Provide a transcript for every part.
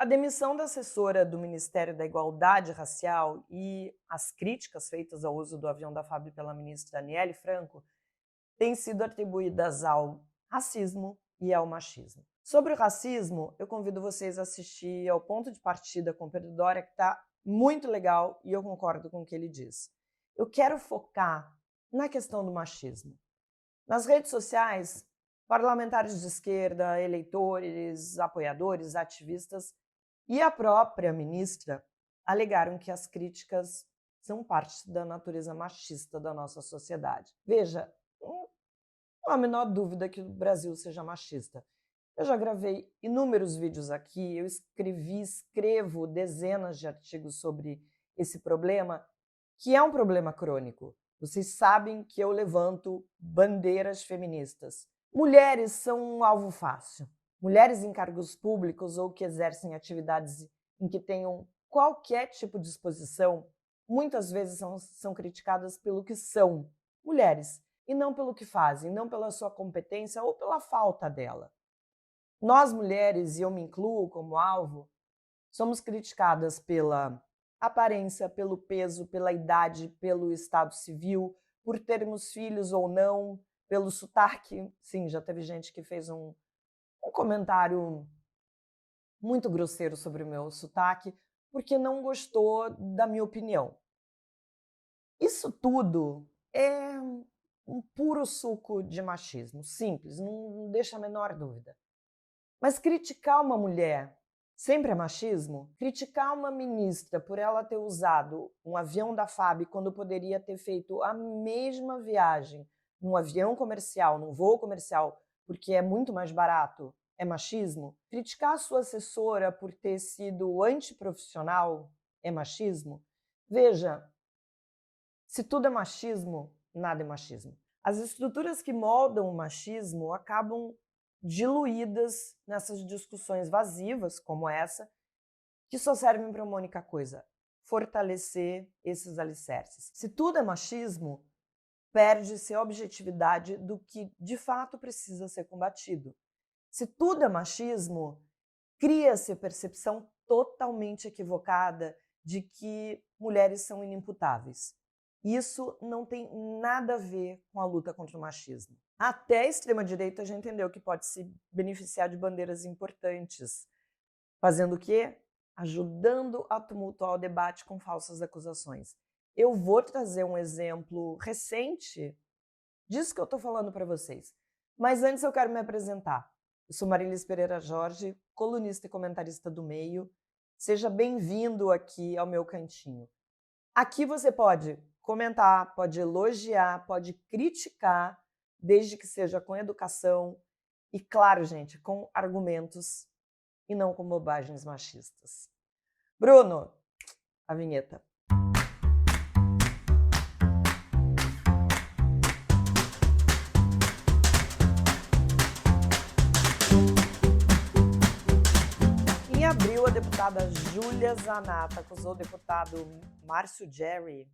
A demissão da assessora do Ministério da Igualdade Racial e as críticas feitas ao uso do avião da FAB pela ministra Aniele Franco têm sido atribuídas ao racismo e ao machismo. Sobre o racismo, eu convido vocês a assistir ao Ponto de Partida com Pedro Doria, que está muito legal e eu concordo com o que ele diz. Eu quero focar na questão do machismo. Nas redes sociais, parlamentares de esquerda, eleitores, apoiadores, ativistas e a própria ministra alegaram que as críticas são parte da natureza machista da nossa sociedade. Veja, não há a menor dúvida que o Brasil seja machista. Eu já gravei inúmeros vídeos aqui, eu escrevo dezenas de artigos sobre esse problema, que é um problema crônico. Vocês sabem que eu levanto bandeiras feministas. Mulheres são um alvo fácil. Mulheres em cargos públicos ou que exercem atividades em que tenham qualquer tipo de exposição, muitas vezes são criticadas pelo que são, mulheres, e não pelo que fazem, não pela sua competência ou pela falta dela. Nós mulheres, e eu me incluo como alvo, somos criticadas pela aparência, pelo peso, pela idade, pelo estado civil, por termos filhos ou não, pelo sotaque. Sim, já teve gente que fez um comentário muito grosseiro sobre o meu sotaque, porque não gostou da minha opinião. Isso tudo é um puro suco de machismo, simples, não deixa a menor dúvida. Mas criticar uma mulher sempre é machismo? Criticar uma ministra por ela ter usado um avião da FAB quando poderia ter feito a mesma viagem num avião comercial, num voo comercial, porque é muito mais barato, é machismo? Criticar a sua assessora por ter sido antiprofissional é machismo? Veja, se tudo é machismo, nada é machismo. As estruturas que moldam o machismo acabam diluídas nessas discussões vazivas, como essa, que só servem para uma única coisa: fortalecer esses alicerces. Se tudo é machismo, perde-se a objetividade do que de fato precisa ser combatido. Se tudo é machismo, cria-se a percepção totalmente equivocada de que mulheres são inimputáveis. Isso não tem nada a ver com a luta contra o machismo. Até a extrema-direita já entendeu que pode se beneficiar de bandeiras importantes. Fazendo o quê? Ajudando a tumultuar o debate com falsas acusações. Eu vou trazer um exemplo recente disso que eu estou falando para vocês. Mas antes eu quero me apresentar. Eu sou Marilis Pereira Jorge, colunista e comentarista do Meio. Seja bem-vindo aqui ao meu cantinho. Aqui você pode comentar, pode elogiar, pode criticar, desde que seja com educação e, claro, gente, com argumentos e não com bobagens machistas. Bruno, a vinheta. Em abril, a deputada Júlia Zanata acusou o deputado Márcio Jerry,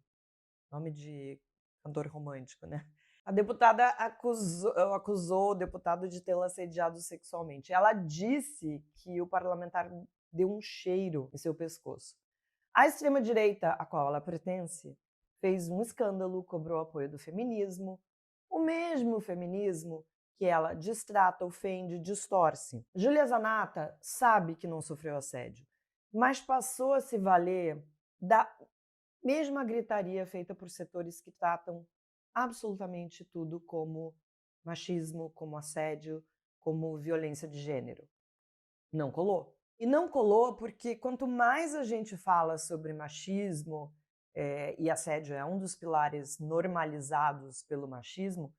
nome de cantor romântico, né? A deputada acusou o deputado de tê-la assediado sexualmente. Ela disse que o parlamentar deu um cheiro em seu pescoço. A extrema-direita, a qual ela pertence, fez um escândalo, cobrou apoio do feminismo, o mesmo feminismo que ela distrata, ofende, distorce. Júlia Zanata sabe que não sofreu assédio, mas passou a se valer da mesma gritaria feita por setores que tratam absolutamente tudo como machismo, como assédio, como violência de gênero. Não colou. E não colou porque quanto mais a gente fala sobre machismo, e assédio é um dos pilares normalizados pelo machismo,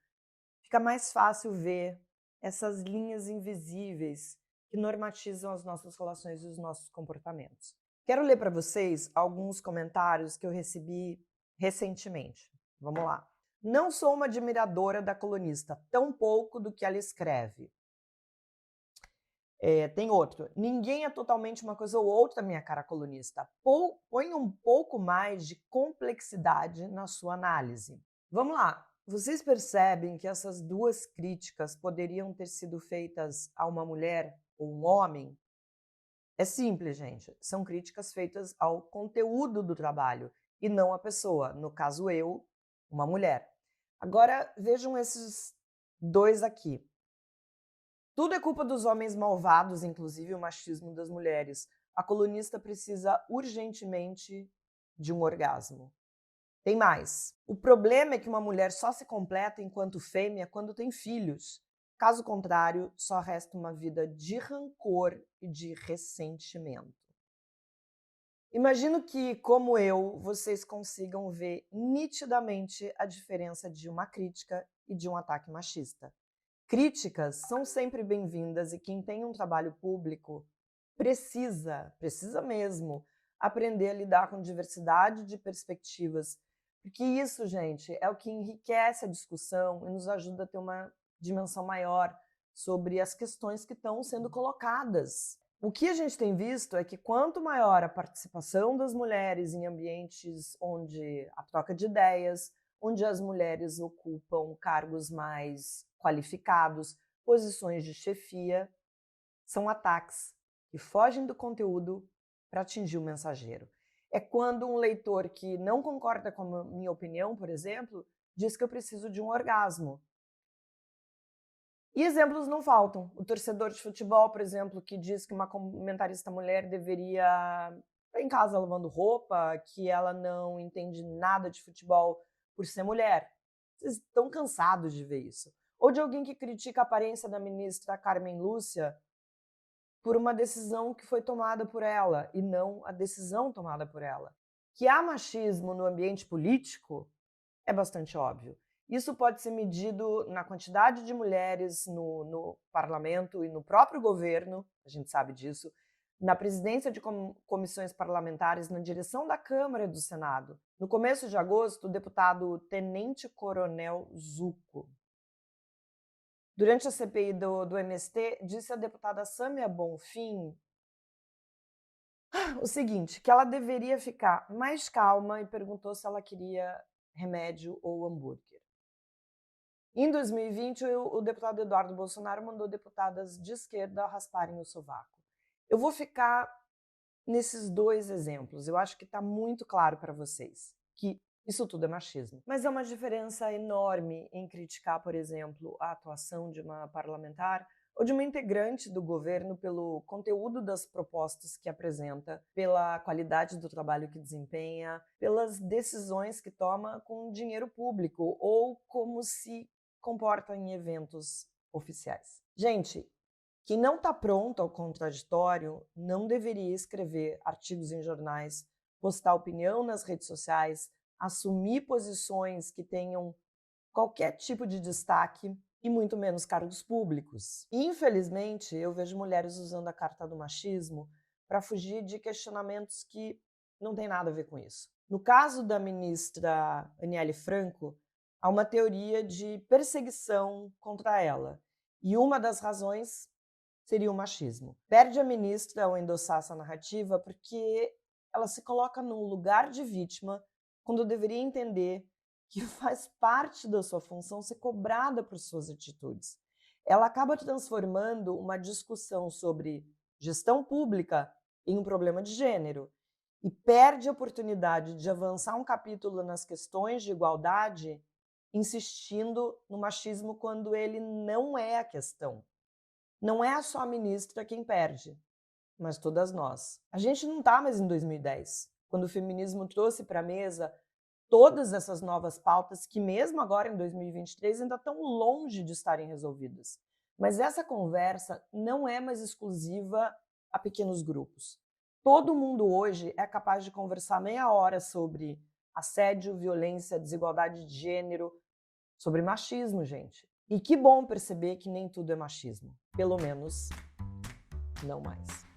fica mais fácil ver essas linhas invisíveis que normatizam as nossas relações e os nossos comportamentos. Quero ler para vocês alguns comentários que eu recebi recentemente. Vamos lá. Não sou uma admiradora da colunista, tampouco do que ela escreve. Tem outro. Ninguém é totalmente uma coisa ou outra, minha cara colunista. Põe um pouco mais de complexidade na sua análise. Vamos lá. Vocês percebem que essas duas críticas poderiam ter sido feitas a uma mulher ou um homem? É simples, gente. São críticas feitas ao conteúdo do trabalho e não à pessoa. No caso, eu, uma mulher. Agora, vejam esses dois aqui. Tudo é culpa dos homens malvados, inclusive o machismo das mulheres. A colunista precisa urgentemente de um orgasmo. Tem mais. O problema é que uma mulher só se completa enquanto fêmea quando tem filhos. Caso contrário, só resta uma vida de rancor e de ressentimento. Imagino que, como eu, vocês consigam ver nitidamente a diferença de uma crítica e de um ataque machista. Críticas são sempre bem-vindas e quem tem um trabalho público precisa mesmo, aprender a lidar com diversidade de perspectivas, porque isso, gente, é o que enriquece a discussão e nos ajuda a ter uma dimensão maior sobre as questões que estão sendo colocadas. O que a gente tem visto é que quanto maior a participação das mulheres em ambientes onde a troca de ideias, onde as mulheres ocupam cargos mais qualificados, posições de chefia, são ataques que fogem do conteúdo para atingir o mensageiro. É quando um leitor que não concorda com a minha opinião, por exemplo, diz que eu preciso de um orgasmo. E exemplos não faltam. O torcedor de futebol, por exemplo, que diz que uma comentarista mulher deveria estar em casa lavando roupa, que ela não entende nada de futebol por ser mulher. Vocês estão cansados de ver isso. Ou de alguém que critica a aparência da ministra Carmen Lúcia por uma decisão que foi tomada por ela e não a decisão tomada por ela. Que há machismo no ambiente político é bastante óbvio. Isso pode ser medido na quantidade de mulheres no parlamento e no próprio governo, a gente sabe disso, na presidência de comissões parlamentares, na direção da Câmara e do Senado. No começo de agosto, o deputado Tenente Coronel Zucco, durante a CPI do MST, disse à deputada Sâmia Bonfim o seguinte, que ela deveria ficar mais calma e perguntou se ela queria remédio ou hambúrguer. Em 2020, o deputado Eduardo Bolsonaro mandou deputadas de esquerda rasparem o sovaco. Eu vou ficar nesses dois exemplos. Eu acho que está muito claro para vocês que isso tudo é machismo. Mas é uma diferença enorme em criticar, por exemplo, a atuação de uma parlamentar ou de uma integrante do governo pelo conteúdo das propostas que apresenta, pela qualidade do trabalho que desempenha, pelas decisões que toma com dinheiro público ou como se comporta em eventos oficiais. Gente, quem não está pronto ao contraditório não deveria escrever artigos em jornais, postar opinião nas redes sociais, assumir posições que tenham qualquer tipo de destaque e muito menos cargos públicos. Infelizmente, eu vejo mulheres usando a carta do machismo para fugir de questionamentos que não têm nada a ver com isso. No caso da ministra Aniele Franco, há uma teoria de perseguição contra ela. E uma das razões seria o machismo. Perde a ministra ao endossar essa narrativa porque ela se coloca num lugar de vítima quando deveria entender que faz parte da sua função ser cobrada por suas atitudes. Ela acaba transformando uma discussão sobre gestão pública em um problema de gênero e perde a oportunidade de avançar um capítulo nas questões de igualdade insistindo no machismo quando ele não é a questão. Não é só a ministra quem perde, mas todas nós. A gente não está mais em 2010, quando o feminismo trouxe para a mesa todas essas novas pautas que mesmo agora em 2023 ainda estão longe de estarem resolvidas. Mas essa conversa não é mais exclusiva a pequenos grupos. Todo mundo hoje é capaz de conversar meia hora sobre assédio, violência, desigualdade de gênero, sobre machismo, gente. E que bom perceber que nem tudo é machismo. Pelo menos, não mais.